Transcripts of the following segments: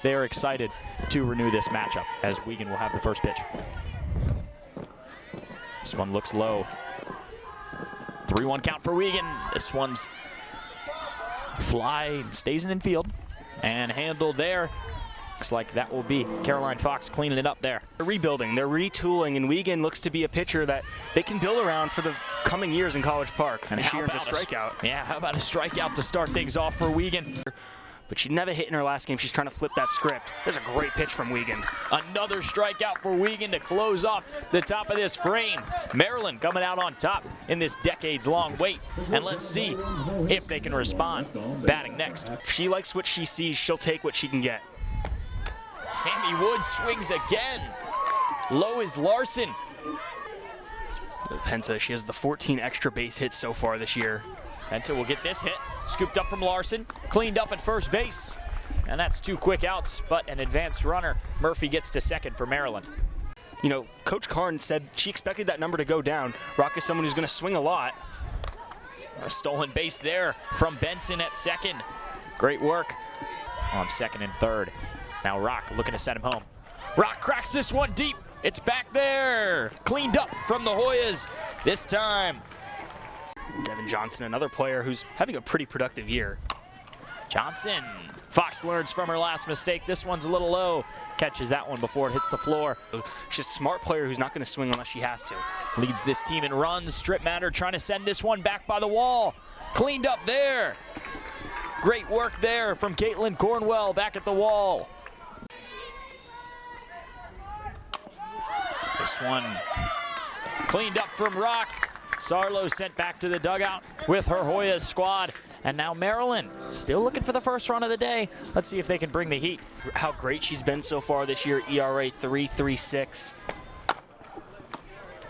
they are excited to renew this matchup as Wiegand will have the first pitch. This one looks low. 3-1 count for Wiegand. This one's fly, stays in infield and handled there. Looks like that will be Caroline Fox cleaning it up there. They're rebuilding, they're retooling, and Wiegand looks to be a pitcher that they can build around for the coming years in College Park. And she earns a strikeout. Yeah, how about a strikeout to start things off for Wiegand? But she never hit in her last game. She's trying to flip that script. There's a great pitch from Wiegand. Another strikeout for Wiegand to close off the top of this frame. Maryland coming out on top in this decades-long wait. And let's see if they can respond. Batting next. If she likes what she sees, she'll take what she can get. Sammy Woods swings again. Low is Larson. Penta, she has the 14 extra base hits so far this year. Penta will get this hit. Scooped up from Larson, cleaned up at first base. And that's 2 quick outs, but an advanced runner. Murphy gets to second for Maryland. You know, Coach Karn said she expected that number to go down. Rock is someone who's going to swing a lot. A stolen base there from Benson at second. Great work on second and third. Now Rock looking to send him home. Rock cracks this one deep. It's back there. Cleaned up from the Hoyas this time. Devin Johnson, another player who's having a pretty productive year. Johnson. Fox learns from her last mistake. This one's a little low. Catches that one before it hits the floor. She's a smart player who's not going to swing unless she has to. Leads this team in runs. Strip Matter trying to send this one back by the wall. Cleaned up there. Great work there from Caitlin Cornwell back at the wall. This one cleaned up from Rock. Sarlo sent back to the dugout with her Hoyas squad. And now Maryland still looking for the first run of the day. Let's see if they can bring the heat. How great she's been so far this year. ERA 3.36.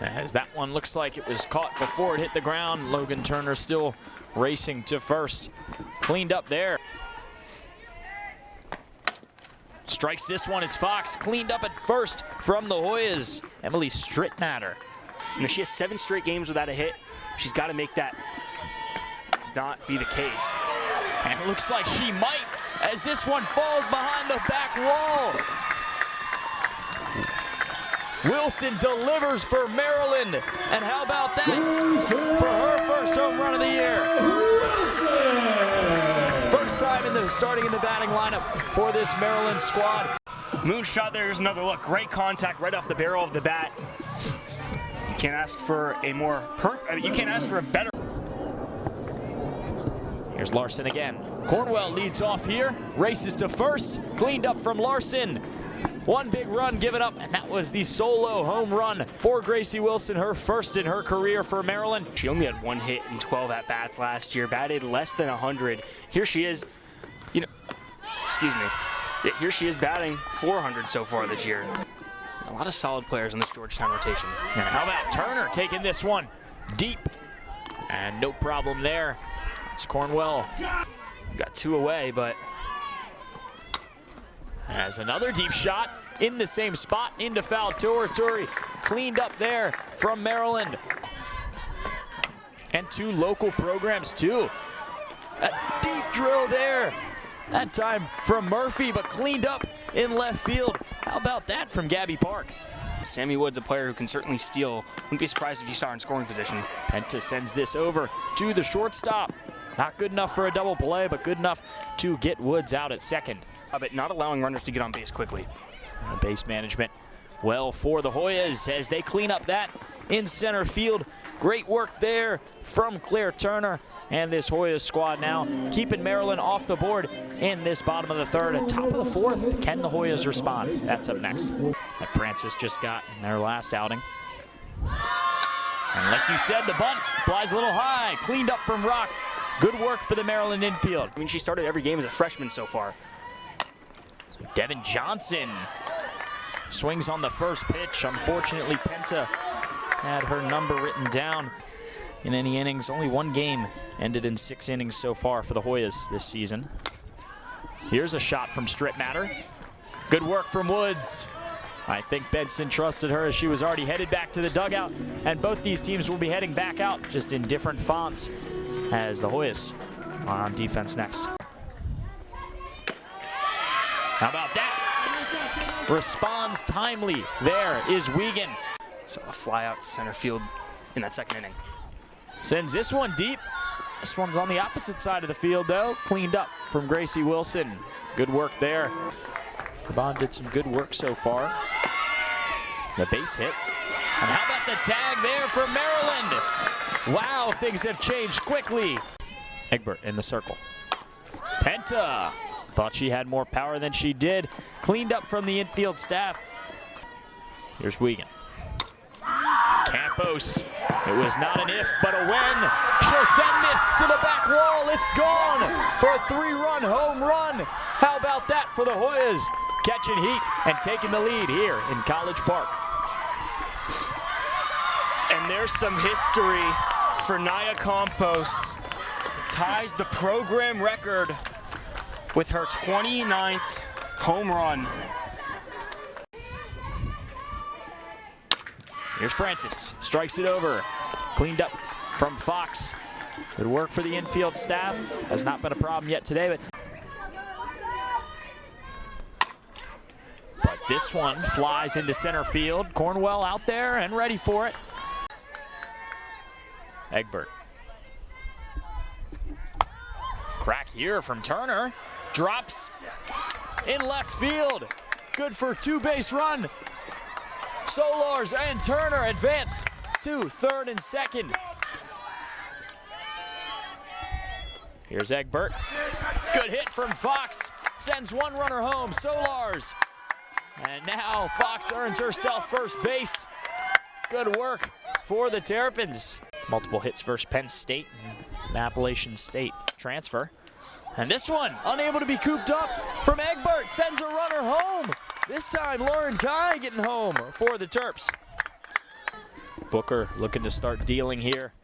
As that one looks like it was caught before it hit the ground. Logan Turner still racing to first. Cleaned up there. Strikes this one as Fox. Cleaned up at first from the Hoyas. Emily Strittmatter. You know, she has 7 straight games without a hit. She's got to make that not be the case. And it looks like she might, as this one falls behind the back wall. Wilson delivers for Maryland. And how about that for her first home run of the year? First time starting in the batting lineup for this Maryland squad. Moonshot, there's another look. Great contact right off the barrel of the bat. You can't ask for a more perfect, you can't ask for a better. Here's Larson again. Cornwell leads off here, races to first, cleaned up from Larson. One big run given up, and that was the solo home run for Gracie Wilson, her first in her career for Maryland. She only had 1 hit in 12 at-bats last year, batted less than 100. Here she is, here she is batting 400 so far this year. A lot of solid players in this Georgetown rotation. And how about Turner taking this one deep? And no problem there. It's Cornwell. Got 2 away, but has another deep shot in the same spot into foul territory. Cleaned up there from Maryland. And 2 local programs too. A deep drill there. That time from Murphy, but cleaned up in left field. How about that from Gabby Park? Sammy Woods, a player who can certainly steal. Wouldn't be surprised if you saw her in scoring position. Penta sends this over to the shortstop. Not good enough for a double play, but good enough to get Woods out at second. But not allowing runners to get on base quickly. Base management well for the Hoyas as they clean up that in center field. Great work there from Claire Turner. And this Hoyas squad now keeping Maryland off the board in this bottom of the third. At top of the fourth, can the Hoyas respond? That's up next. That Francis just got in their last outing. And like you said, the bunt flies a little high. Cleaned up from Rock. Good work for the Maryland infield. I mean, she started every game as a freshman so far. Devin Johnson swings on the first pitch. Unfortunately, Penta had her number written down in any innings. Only 1 game ended in 6 innings so far for the Hoyas this season. Here's a shot from Strittmatter. Good work from Woods. I think Benson trusted her as she was already headed back to the dugout, and both these teams will be heading back out just in different fonts as the Hoyas are on defense next. How about that? Responds timely. There is Wiegand. So a fly out center field in that second inning. Sends this one deep. This one's on the opposite side of the field, though. Cleaned up from Gracie Wilson. Good work there. Bond did some good work so far. The base hit. And how about the tag there for Maryland? Wow, things have changed quickly. Egbert in the circle. Penta. Thought she had more power than she did. Cleaned up from the infield staff. Here's Wiegand. Campos. It was not an if, but a when. She'll send this to the back wall. It's gone for a 3-run home run. How about that for the Hoyas? Catching heat and taking the lead here in College Park. And there's some history for Naya Campos. Ties the program record with her 29th home run. Here's Francis, strikes it over. Cleaned up from Fox. Good work for the infield staff. Has not been a problem yet today, but this one flies into center field. Cornwell out there and ready for it. Egbert. Crack here from Turner. Drops in left field. Good for a 2-base run. Solars and Turner advance to third and second. Here's Egbert. Good hit from Fox. Sends one runner home, Solars. And now Fox earns herself first base. Good work for the Terrapins. Multiple hits versus Penn State, an Appalachian State transfer. And this one, unable to be cooped up from Egbert, sends a runner home. This time, Lauren Kai getting home for the Terps. Booker looking to start dealing here.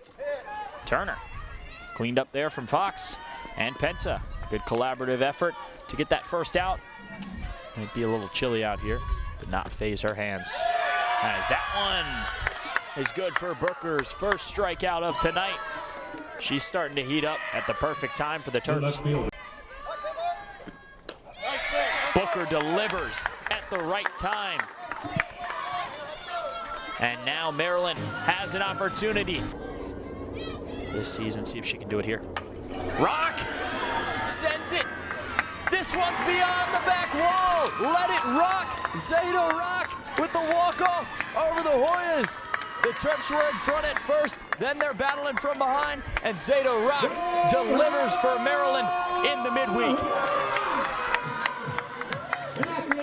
Turner, cleaned up there from Fox and Penta. Good collaborative effort to get that first out. Might be a little chilly out here, but not phase her hands. As that one is good for Booker's first strikeout of tonight. She's starting to heat up at the perfect time for the Terps. Booker delivers at the right time. And now Maryland has an opportunity this season. See if she can do it here. Rock sends it. This one's beyond the back wall. Let it rock. Zeta Rock with the walk-off over the Hoyas. The Terps were in front at first, then they're battling from behind, and Zeta Rock delivers for Maryland in the midweek.